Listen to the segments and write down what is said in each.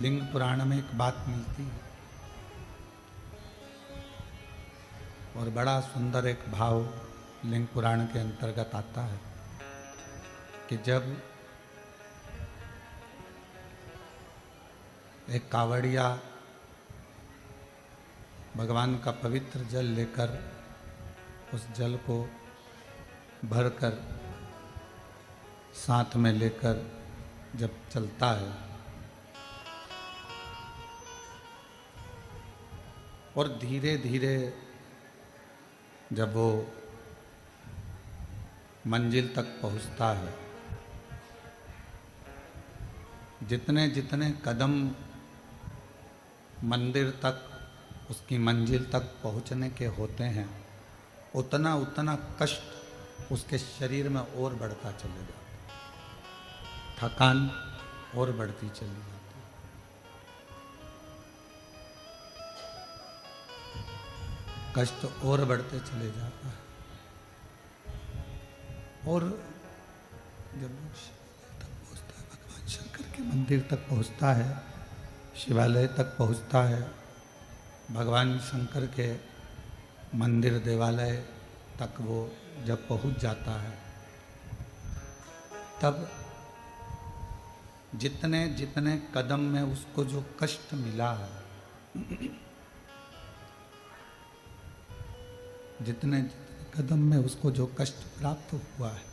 लिंग पुराण में एक बात मिलती है और बड़ा सुंदर एक भाव लिंग पुराण के अंतर्गत आता है कि जब एक कावड़िया भगवान का पवित्र जल लेकर उस जल को भरकर साथ में लेकर जब चलता है और धीरे धीरे जब वो मंजिल तक पहुंचता है, जितने जितने कदम मंदिर तक उसकी मंजिल तक पहुंचने के होते हैं, उतना उतना कष्ट उसके शरीर में और बढ़ता चले जाता, थकान और बढ़ती चली जाती। कष्ट और बढ़ते चले जाता है और जब शिवालय तक पहुंचता है, भगवान शंकर के मंदिर तक पहुंचता है, शिवालय तक पहुंचता है, भगवान शंकर के मंदिर देवालय तक वो जब पहुंच जाता है, तब जितने जितने कदम में उसको जो कष्ट मिला है, जितने कदम में उसको जो कष्ट प्राप्त हुआ है,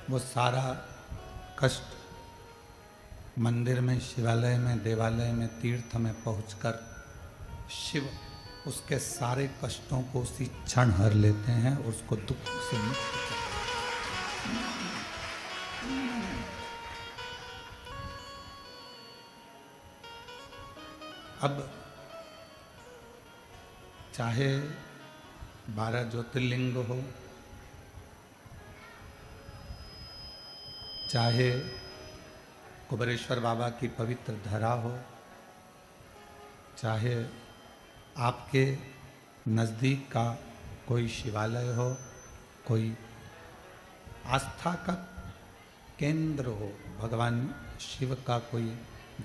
वो सारा कष्ट मंदिर में, शिवालय में, देवालय में, तीर्थ में पहुंचकर शिव उसके सारे कष्टों को उसी क्षण हर लेते हैं और उसको दुख से मुक्त करते हैं। अब चाहे 12 ज्योतिर्लिंग हो, चाहे कुबेरेश्वर बाबा की पवित्र धरा हो, चाहे आपके नज़दीक का कोई शिवालय हो, कोई आस्था का केंद्र हो, भगवान शिव का कोई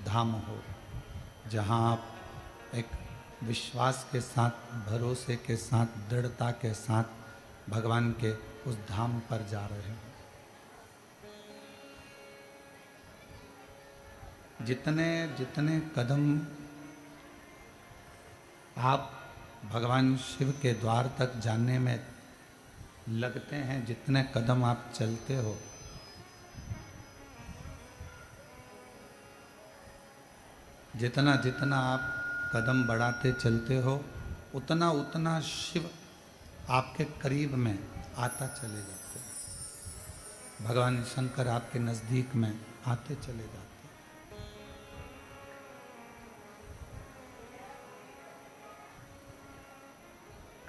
धाम हो, जहाँ आप एक विश्वास के साथ, भरोसे के साथ, दृढ़ता के साथ भगवान के उस धाम पर जा रहे हैं। जितने जितने कदम आप भगवान शिव के द्वार तक जाने में लगते हैं, जितने कदम आप चलते हो, जितना जितना आप कदम बढ़ाते चलते हो, उतना उतना शिव आपके करीब में आता चले जाते हैं, भगवान शंकर आपके नज़दीक में आते चले जाते हैं।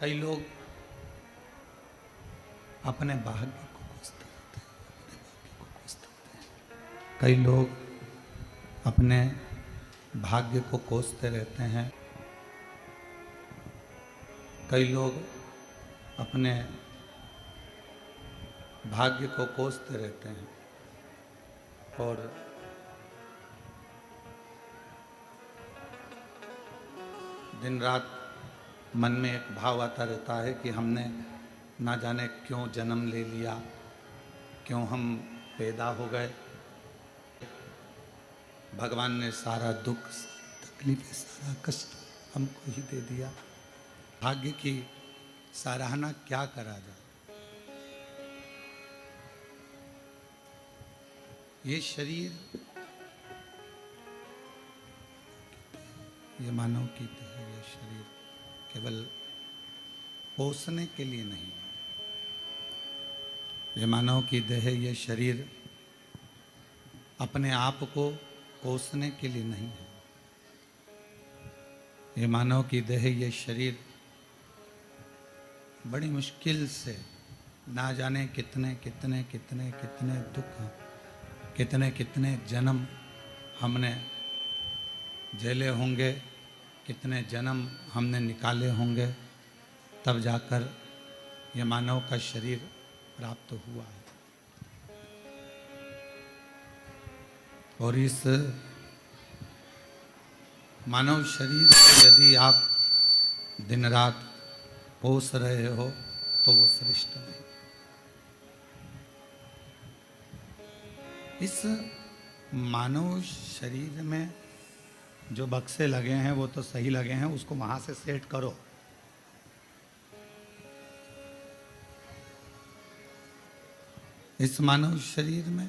कई लोग अपने भाग्य को कोसते रहते हैं, अपने भाग्य को कोसते रहते हैं। कई लोग अपने भाग्य को कोसते रहते हैं, कई लोग अपने भाग्य को कोसते रहते हैं और दिन रात मन में एक भाव आता रहता है कि हमने ना जाने क्यों जन्म ले लिया, क्यों हम पैदा हो गए, भगवान ने सारा दुख, तकलीफ, सारा कष्ट हमको ही दे दिया। भाग्य की सराहना क्या करा जाए। ये शरीर, ये मानव की देह, ये शरीर केवल पोसने के लिए नहीं है। ये मानव की देह, ये शरीर अपने आप को पोसने के लिए नहीं है। ये मानव की देह, ये शरीर बड़ी मुश्किल से, ना जाने कितने कितने कितने कितने दुख, कितने कितने जन्म हमने झेले होंगे, कितने जन्म हमने निकाले होंगे, तब जाकर ये मानव का शरीर प्राप्त हुआ है। और इस मानव शरीर को यदि आप दिन रात पोस रहे हो तो वो श्रेष्ठ नहीं। इस मानव शरीर में जो बक्से लगे हैं वो तो सही लगे हैं, उसको वहां से सेट करो। इस मानव शरीर में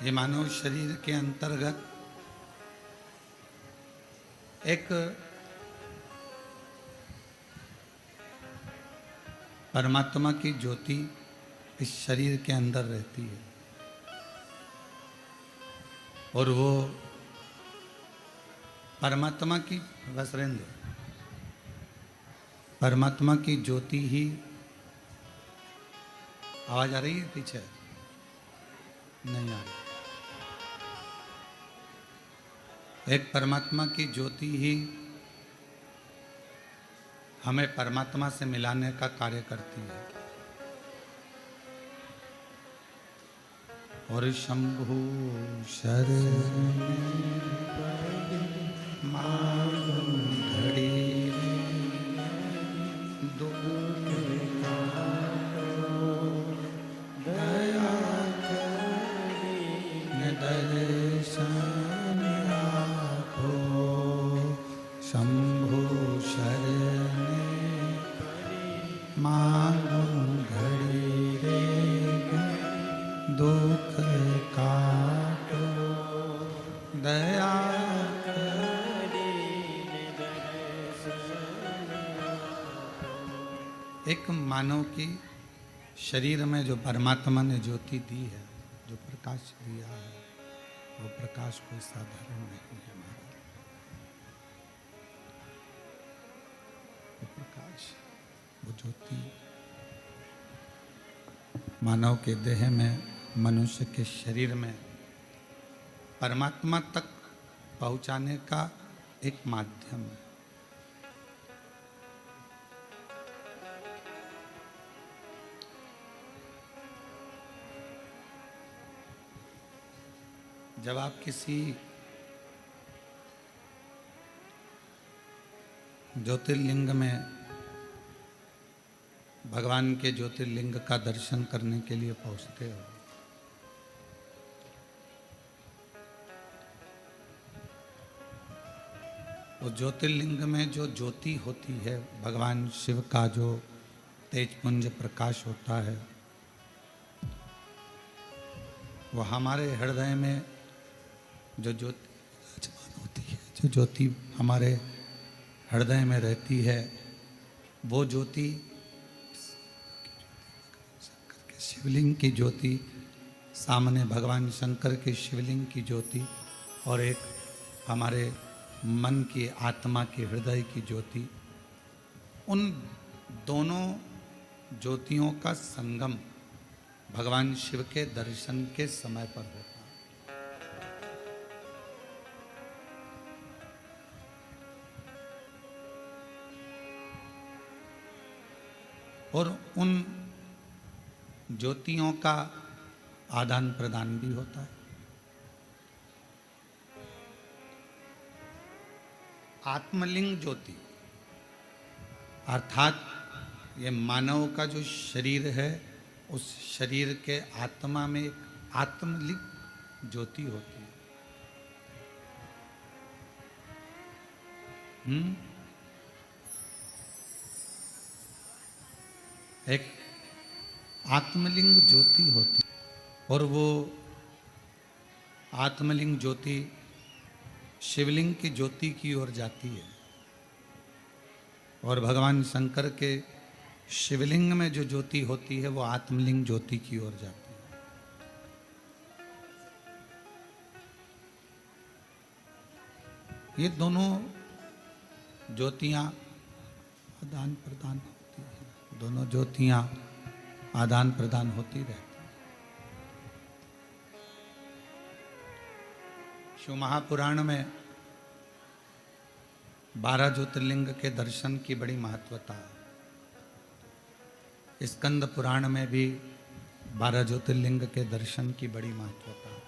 ये मानव शरीर के अंतर्गत एक परमात्मा की ज्योति इस शरीर के अंदर रहती है और वो परमात्मा की वसरेंद्र परमात्मा की ज्योति ही, आवाज आ रही है पीछे? नहीं आ रही। एक परमात्मा की ज्योति ही हमें परमात्मा से मिलाने का कार्य करती है। और शंभु शरण घड़ी दया दर्शन आखो शंभु शरण मांगो घड़ी रे दुख काटो दया एक मानव की शरीर में जो परमात्मा ने ज्योति दी है, जो प्रकाश दिया है, वो प्रकाश कोई साधारण नहीं है महाराज। वो प्रकाश, वो ज्योति मानव के देह में, मनुष्य के शरीर में परमात्मा तक पहुंचाने का एक माध्यम है। जब आप किसी ज्योतिर्लिंग में भगवान के ज्योतिर्लिंग का दर्शन करने के लिए पहुंचते हो, वो ज्योतिर्लिंग में जो ज्योति होती है, भगवान शिव का जो तेजपुंज प्रकाश होता है, वो हमारे हृदय में जो ज्योति विराजमान होती है, जो ज्योति हमारे हृदय में रहती है, वो ज्योति शंकर के शिवलिंग की ज्योति, सामने भगवान शंकर के शिवलिंग की ज्योति और एक हमारे मन की, आत्मा की, हृदय की ज्योति, उन दोनों ज्योतियों का संगम भगवान शिव के दर्शन के समय पर होता है। और उन ज्योतियों का आदान प्रदान भी होता है। आत्मलिंग ज्योति अर्थात ये मानव का जो शरीर है, उस शरीर के आत्मा में एक आत्मलिंग ज्योति होती है। एक आत्मलिंग ज्योति होती है और वो आत्मलिंग ज्योति शिवलिंग की ज्योति की ओर जाती है और भगवान शंकर के शिवलिंग में जो ज्योति होती है वो आत्मलिंग ज्योति की ओर जाती है। ये दोनों ज्योतियां आदान प्रदान होती हैं, दोनों ज्योतियां आदान प्रदान होती रहती हैं। शिव महापुराण में 12 ज्योतिर्लिंग के दर्शन की बड़ी महत्वता है। स्कंद पुराण में भी 12 ज्योतिर्लिंग के दर्शन की बड़ी महत्वता है।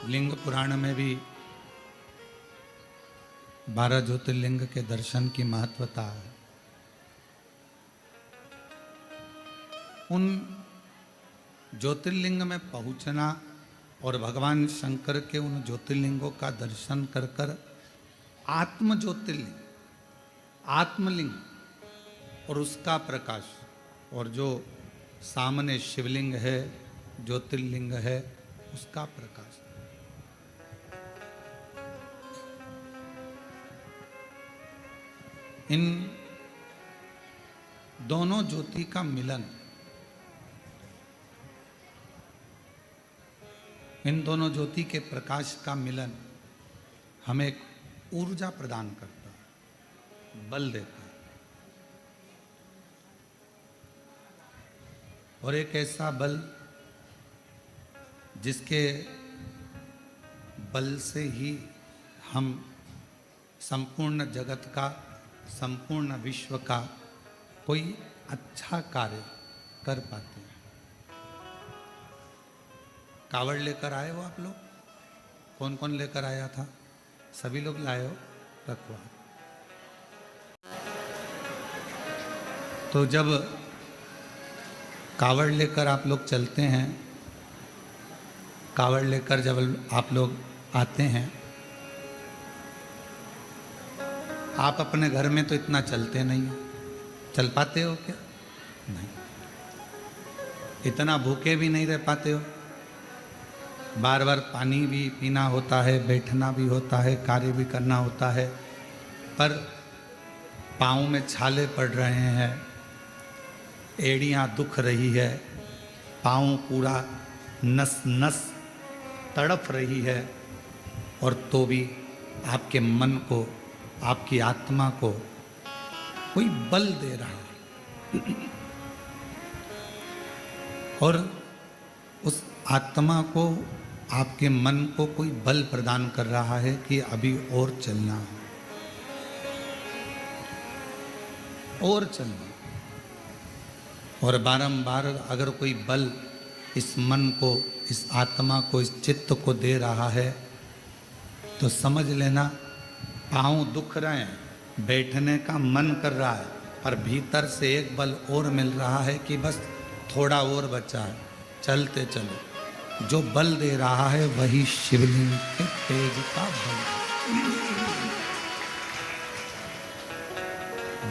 लिंग पुराण में भी 12 ज्योतिर्लिंग के दर्शन की महत्वता है। उन ज्योतिर्लिंग में पहुंचना और भगवान शंकर के उन ज्योतिर्लिंगों का दर्शन कर कर आत्म ज्योतिर्लिंग, आत्मलिंग और उसका प्रकाश, और जो सामने शिवलिंग है, ज्योतिर्लिंग है, उसका प्रकाश। इन दोनों ज्योति का मिलन, इन दोनों ज्योति के प्रकाश का मिलन हमें एक ऊर्जा प्रदान करता है, बल देता है। और एक ऐसा बल जिसके बल से ही हम संपूर्ण जगत का, संपूर्ण विश्व का कोई अच्छा कार्य कर पाते हैं। कावड़ लेकर आए हो आप लोग? कौन कौन लेकर आया था? सभी लोग लाए हो? रखवा। तो जब कावड़ लेकर आप लोग चलते हैं, कावड़ लेकर जब आप लोग आते हैं, आप अपने घर में तो इतना चलते नहीं हो। चल पाते हो क्या? नहीं। इतना भूखे भी नहीं रह पाते हो। बार बार पानी भी पीना होता है, बैठना भी होता है, कार्य भी करना होता है, पर पाँव में छाले पड़ रहे हैं, एड़ियाँ दुख रही है, पाँव पूरा नस नस तड़प रही है, और तो भी आपके मन को, आपकी आत्मा को कोई बल दे रहा है। और उस आत्मा को, आपके मन को कोई बल प्रदान कर रहा है कि अभी और चलना है, और चलना। और बारंबार अगर कोई बल इस मन को, इस आत्मा को, इस चित्त को दे रहा है, तो समझ लेना पाँव दुख रहे हैं, बैठने का मन कर रहा है, पर भीतर से एक बल और मिल रहा है कि बस थोड़ा और बचा है, चलते चलो। जो बल दे रहा है वही शिवलिंग के तेज का बल,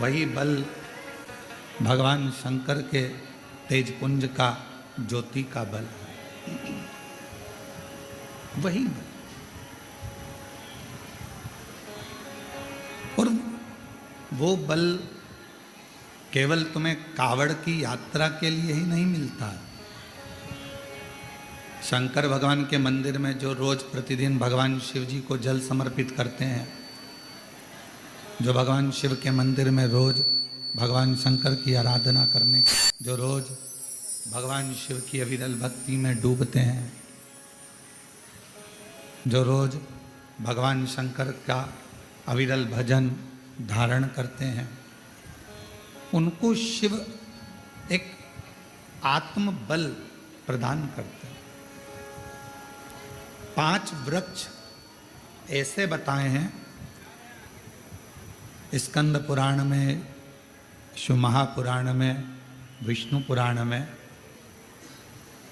वही बल भगवान शंकर के तेज पुंज का, ज्योति का बल, वही बल। और वो बल केवल तुम्हें कावड़ की यात्रा के लिए ही नहीं मिलता है। शंकर भगवान के मंदिर में जो रोज प्रतिदिन भगवान शिव जी को जल समर्पित करते हैं, जो भगवान शिव के मंदिर में रोज भगवान शंकर की आराधना करने, जो रोज भगवान शिव की अविरल भक्ति में डूबते हैं, जो रोज भगवान शंकर का अविरल भजन धारण करते हैं, उनको शिव एक आत्म बल प्रदान करते हैं। 5 वृक्ष ऐसे बताए हैं स्कंद पुराण में, शिव महापुराण में, विष्णु पुराण में,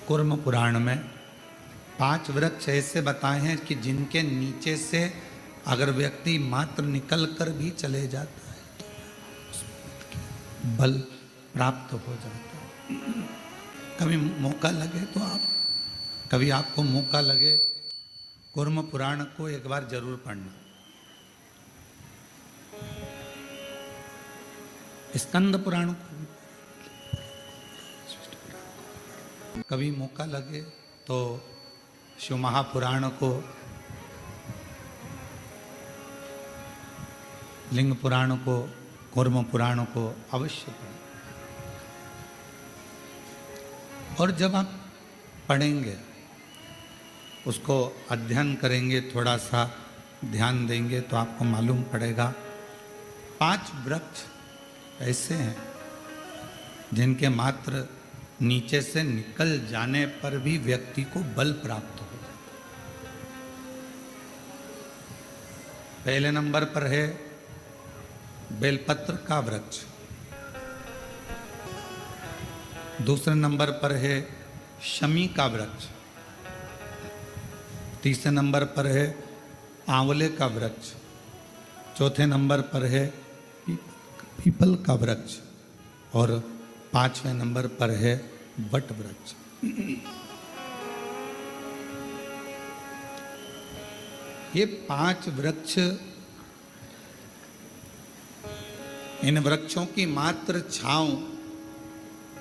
कूर्म पुराण में 5 वृक्ष ऐसे बताए हैं कि जिनके नीचे से अगर व्यक्ति मात्र निकल कर भी चले जाता है तो बल प्राप्त हो जाता है। कभी मौका लगे तो आप, कभी आपको मौका लगे, कूर्म पुराण को एक बार जरूर पढ़ना। स्कंद पुराण को कभी मौका लगे तो शिव महापुराण को, लिंग पुराण को कूर्म पुराण को अवश्य पढ़ें। और जब आप पढ़ेंगे, उसको अध्ययन करेंगे, थोड़ा सा ध्यान देंगे, तो आपको मालूम पड़ेगा 5 वृक्ष ऐसे हैं जिनके मात्र नीचे से निकल जाने पर भी व्यक्ति को बल प्राप्त हो जाता। पहले नंबर पर है बेलपत्र का वृक्ष, दूसरे नंबर पर है शमी का वृक्ष, तीसरे नंबर पर है आंवले का वृक्ष, चौथे नंबर पर है पीपल का वृक्ष और 5वें नंबर पर है वट वृक्ष। ये 5 वृक्ष, इन वृक्षों की मात्र छांव,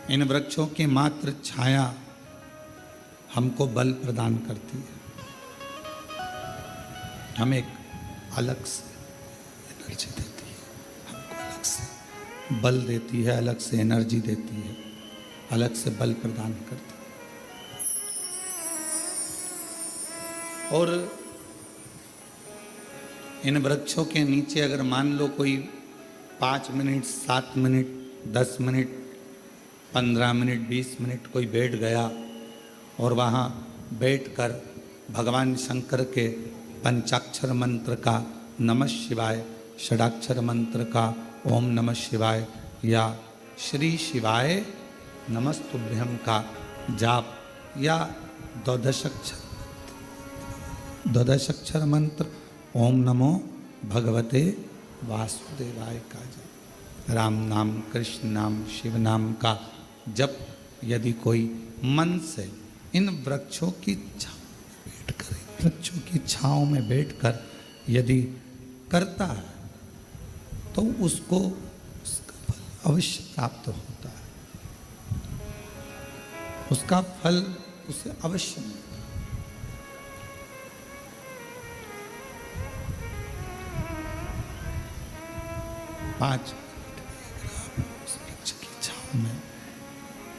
इन वृक्षों की मात्र छाया हमको बल प्रदान करती है, हमें एक अलग से एनर्जी देती है, हमको अलग से बल देती है, अलग से एनर्जी देती है, अलग से बल प्रदान करती है। और इन वृक्षों के नीचे अगर मान लो कोई 5 minute, 7 minute, 10 minute, 15 minute, 20 minute कोई बैठ गया और वहाँ बैठकर भगवान शंकर के पंचाक्षर मंत्र का नमः शिवाय, षडाक्षर मंत्र का ओम नमः शिवाय या श्री शिवाय नमस्तुभ्यम का जाप या द्वादशाक्षर मंत्र ओम नमो भगवते वासुदेवाय का जप, राम नाम, कृष्ण नाम, शिव नाम का जप यदि कोई मन से इन वृक्षों की वृक्षों की छांव में बैठकर यदि करता है तो उसको उसका फल अवश्य प्राप्त होता है, उसका फल उसे अवश्य मिलता है।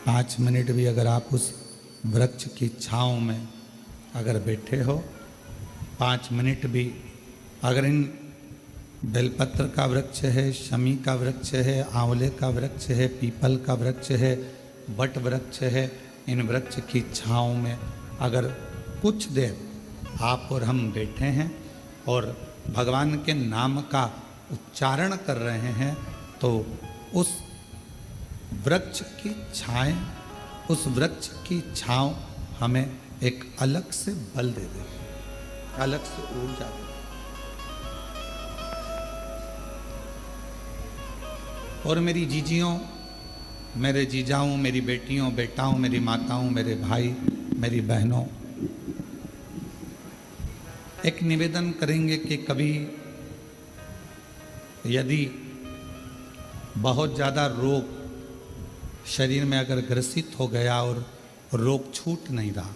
पाँच मिनट भी अगर आप उस वृक्ष की छांव में अगर बैठे हो, 5 मिनट भी अगर इन बेलपत्र का वृक्ष है, शमी का वृक्ष है, आंवले का वृक्ष है, पीपल का वृक्ष है, वट वृक्ष है, इन वृक्ष की छांव में अगर कुछ देर आप और हम बैठे हैं और भगवान के नाम का उच्चारण कर रहे हैं, तो उस वृक्ष की छाएं, उस वृक्ष की छांव हमें एक अलग से बल दे देगी, अलग से ऊर्जा दे। और मेरी जीजियों, मेरे जीजाओं, मेरी बेटियों, बेटाओं, मेरी माताओं, मेरे भाई, मेरी बहनों, एक निवेदन करेंगे कि कभी यदि बहुत ज़्यादा रोग शरीर में अगर ग्रसित हो गया और रोग छूट नहीं रहा,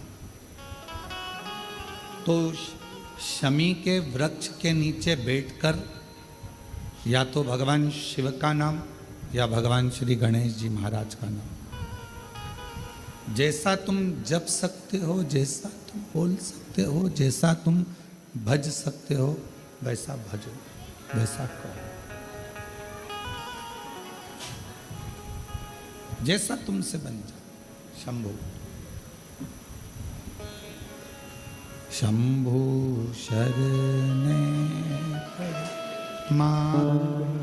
तो शमी के वृक्ष के नीचे बैठकर या तो भगवान शिव का नाम या भगवान श्री गणेश जी महाराज का नाम, जैसा तुम जप सकते हो, जैसा तुम बोल सकते हो, जैसा तुम भज सकते हो, वैसा भजो, वैसा करो, जैसा तुमसे बन जाए। शंभु शंभु शरणे मां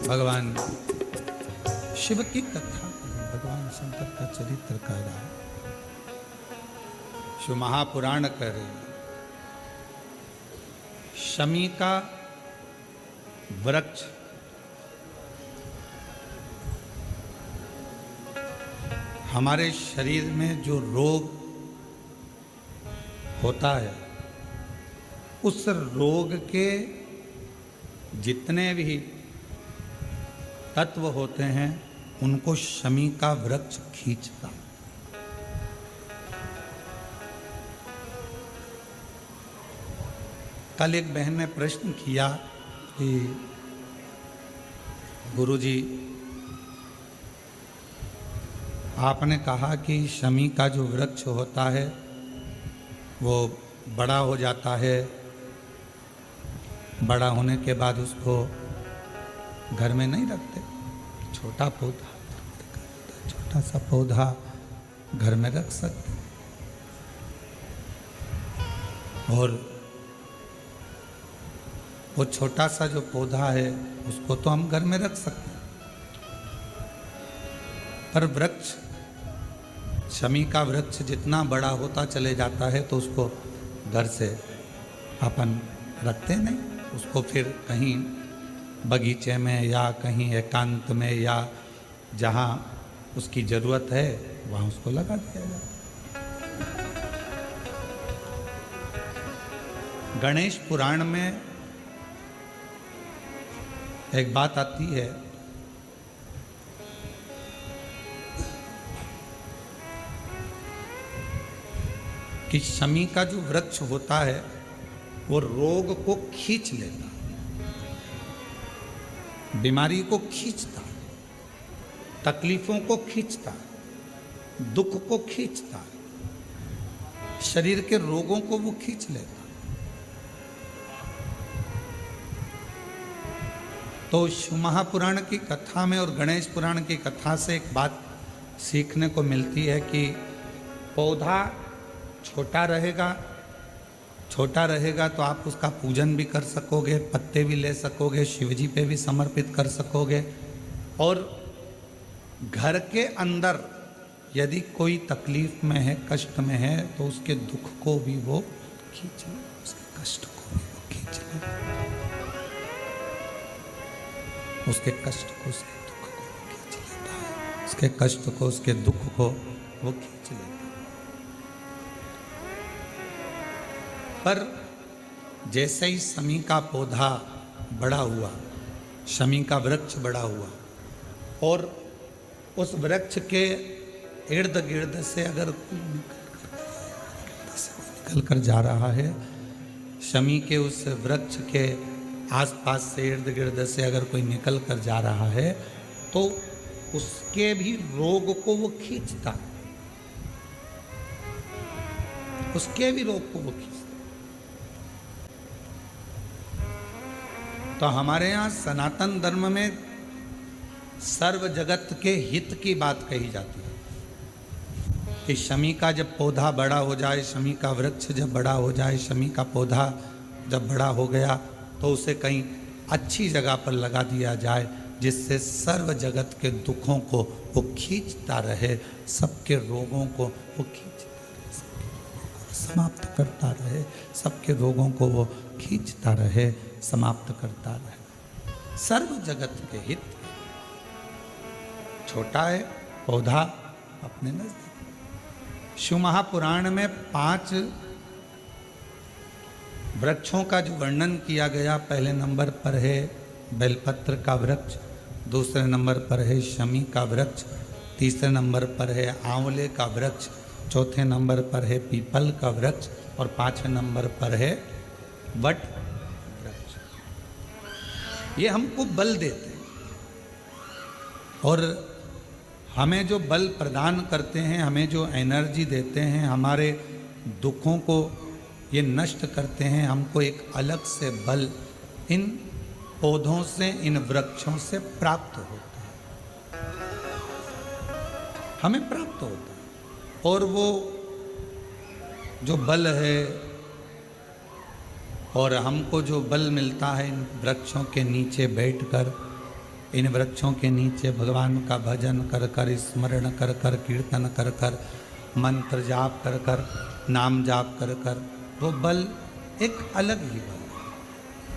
भगवान शिव की कथा करें, भगवान शंकर का चरित्र कह रहा है, शिव महापुराण कह रहे हैं। शमी का वृक्ष हमारे शरीर में जो रोग होता है, उस रोग के जितने भी तत्व होते हैं उनको शमी का वृक्ष खींचता। कल एक बहन ने प्रश्न किया कि गुरुजी, आपने कहा कि शमी का जो वृक्ष होता है वो बड़ा हो जाता है, बड़ा होने के बाद उसको घर में नहीं रखते, छोटा पौधा, छोटा सा पौधा घर में रख सकते, और वो छोटा सा जो पौधा है उसको तो हम घर में रख सकते हैं, पर वृक्ष, शमी का वृक्ष जितना बड़ा होता चले जाता है तो उसको घर से अपन रखते नहीं, उसको फिर कहीं बगीचे में या कहीं एकांत में या जहाँ उसकी ज़रूरत है वहाँ उसको लगा दिया जाता है। गणेश पुराण में एक बात आती है कि शमी का जो वृक्ष होता है वो रोग को खींच लेता, बीमारी को खींचता, तकलीफों को खींचता, दुख को खींचता, शरीर के रोगों को वो खींच लेता। तो शिव महापुराण की कथा में और गणेश पुराण की कथा से एक बात सीखने को मिलती है कि पौधा छोटा रहेगा तो आप उसका पूजन भी कर सकोगे, पत्ते भी ले सकोगे, शिवजी पे भी समर्पित कर सकोगे, और घर के अंदर यदि कोई तकलीफ में है, कष्ट में है, तो उसके दुख को भी वो खींच ले, उसके कष्ट को भी वो खींच ले, उसके कष्ट को, उसके दुख को वो खींच लेता है, उसके कष्ट को, उसके दुख को वो खींच लेता है। पर जैसे ही शमी का पौधा बड़ा हुआ, शमी का वृक्ष बड़ा हुआ, और उस वृक्ष के इर्द गिर्द से अगर कोई निकल कर जा रहा है, शमी के उस वृक्ष के आसपास से, इर्द गिर्द से अगर कोई निकल कर जा रहा है, तो उसके भी रोग को वो खींचता, उसके भी रोग को वो खींचता। तो हमारे यहाँ सनातन धर्म में सर्व जगत के हित की बात कही जाती है कि शमी का जब पौधा बड़ा हो जाए, शमी का वृक्ष जब बड़ा हो जाए, शमी का पौधा जब बड़ा हो गया तो उसे कहीं अच्छी जगह पर लगा दिया जाए, जिससे सर्व जगत के दुखों को वो खींचता रहे, सबके रोगों को वो खींचता रहे, समाप्त करता रहे, सबके रोगों को वो खींचता रहे, समाप्त करता रहे। सर्व जगत के हित। छोटा है पौधा अपने नजदीक। शिव महापुराण में 5 वृक्षों का जो वर्णन किया गया, पहले नंबर पर है बेलपत्र का वृक्ष, दूसरे नंबर पर है शमी का वृक्ष, तीसरे नंबर पर है आंवले का वृक्ष, चौथे नंबर पर है पीपल का वृक्ष, और 5वें नंबर पर है वट वृक्ष। ये हमको बल देते हैं और हमें जो बल प्रदान करते हैं, हमें जो एनर्जी देते हैं, हमारे दुखों को ये नष्ट करते हैं। हमको एक अलग से बल इन पौधों से, इन वृक्षों से प्राप्त होता है, हमें प्राप्त होता है। और वो जो बल है और हमको जो बल मिलता है इन वृक्षों के नीचे बैठकर, इन वृक्षों के नीचे भगवान का भजन कर कर, स्मरण कर कर, कीर्तन कर कर, मंत्र जाप कर कर, नाम जाप कर कर, वो बल एक अलग ही बल है,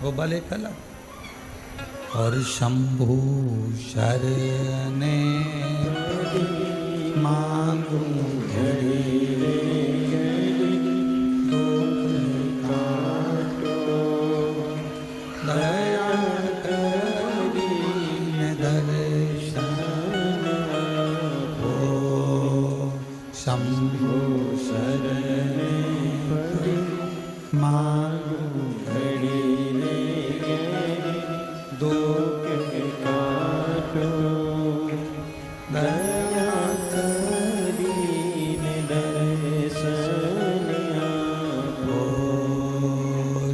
वो बल एक अलग। और शंभु शरणे मांगू घड़ी दुख काटो, दया करीने दर्शन हो। शंभु शरणे मांगू घड़ी दुख काटो, दया करीने दर्शन हो।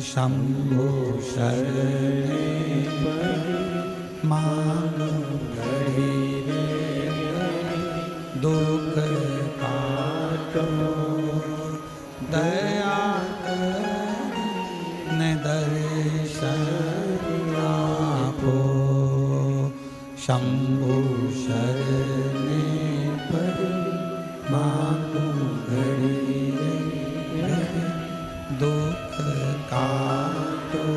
शंभु शरणे मांगू घड़ी दुख काटो, दया करीने दर्शन आपो। शंभु शरणे मांगू घड़ी दुख काटो,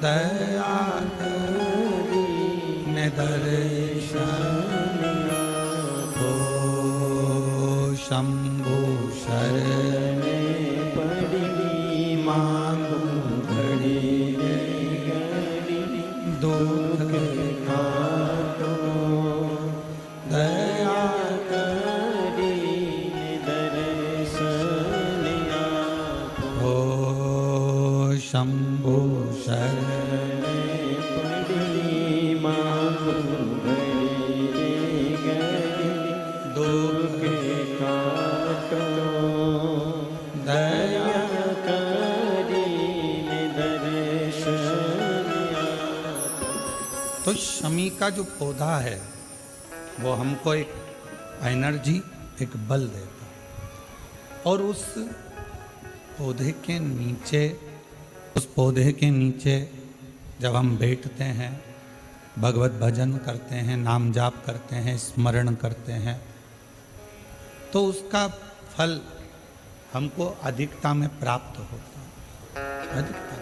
दया करीने दर्शन आपो। शंभु शरणे मांगू घड़ी दुख काटो, दया करीने दर्शन आपो। शंभु शरणे मांगू घड़ी दुख काटो, दया करीने दर्शन आपो। तो शमी का जो पौधा है वो हमको एक एनर्जी, एक बल देता है। और उस पौधे के नीचे जब हम बैठते हैं, भगवत भजन करते हैं, नाम जाप करते हैं, स्मरण करते हैं, तो उसका फल हमको अधिकता में प्राप्त होता है, अधिकता।